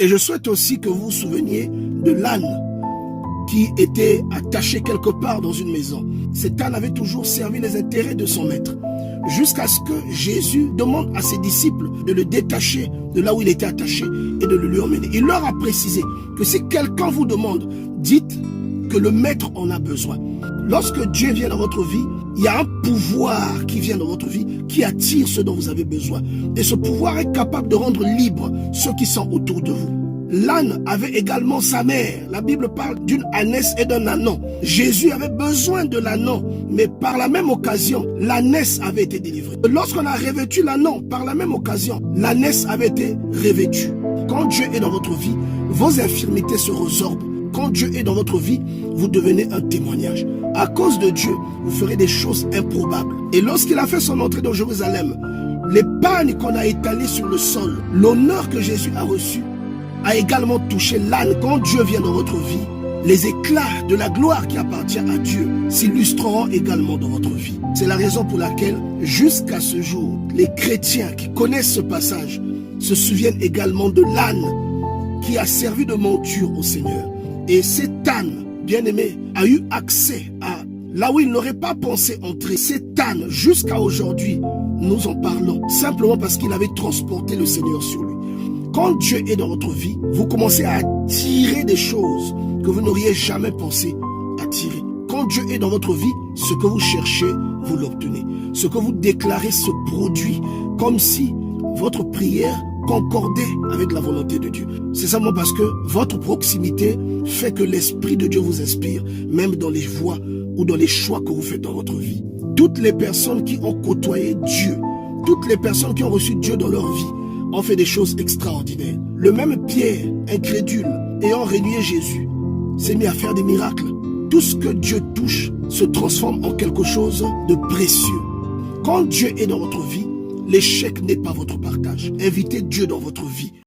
Et je souhaite aussi que vous vous souveniez de l'âne qui était attaché quelque part dans une maison. Cet âne avait toujours servi les intérêts de son maître, jusqu'à ce que Jésus demande à ses disciples de le détacher de là où il était attaché et de le lui emmener. Il leur a précisé que si quelqu'un vous demande, dites que le maître en a besoin. Lorsque Dieu vient dans votre vie, il y a un pouvoir qui vient dans votre vie, qui attire ce dont vous avez besoin. Et ce pouvoir est capable de rendre libre ceux qui sont autour de vous. L'âne avait également sa mère. La Bible parle d'une ânesse et d'un ânon. Jésus avait besoin de l'ânon, mais par la même occasion, l'ânesse avait été délivrée. Lorsqu'on a revêtu l'ânon, par la même occasion, l'ânesse avait été revêtue. Quand Dieu est dans votre vie, vos infirmités se résorbent. Quand Dieu est dans votre vie, vous devenez un témoignage. À cause de Dieu, vous ferez des choses improbables. Et lorsqu'il a fait son entrée dans Jérusalem, l'épargne qu'on a étalée sur le sol, l'honneur que Jésus a reçu, a également touché l'âne. Quand Dieu vient dans votre vie, les éclats de la gloire qui appartient à Dieu s'illustreront également dans votre vie. C'est la raison pour laquelle, jusqu'à ce jour, les chrétiens qui connaissent ce passage se souviennent également de l'âne qui a servi de monture au Seigneur. Et cet âne, bien-aimé, a eu accès à là où il n'aurait pas pensé entrer. Cet âne, jusqu'à aujourd'hui, nous en parlons simplement parce qu'il avait transporté le Seigneur sur lui. Quand Dieu est dans votre vie, vous commencez à attirer des choses que vous n'auriez jamais pensé attirer. Quand Dieu est dans votre vie, ce que vous cherchez, vous l'obtenez. Ce que vous déclarez se produit comme si votre prière concordait avec la volonté de Dieu. C'est simplement parce que votre proximité fait que l'Esprit de Dieu vous inspire, même dans les voies ou dans les choix que vous faites dans votre vie. Toutes les personnes qui ont côtoyé Dieu, toutes les personnes qui ont reçu Dieu dans leur vie, ont fait des choses extraordinaires. Le même Pierre, incrédule, ayant renié Jésus, s'est mis à faire des miracles. Tout ce que Dieu touche se transforme en quelque chose de précieux. Quand Dieu est dans votre vie, l'échec n'est pas votre partage. Invitez Dieu dans votre vie.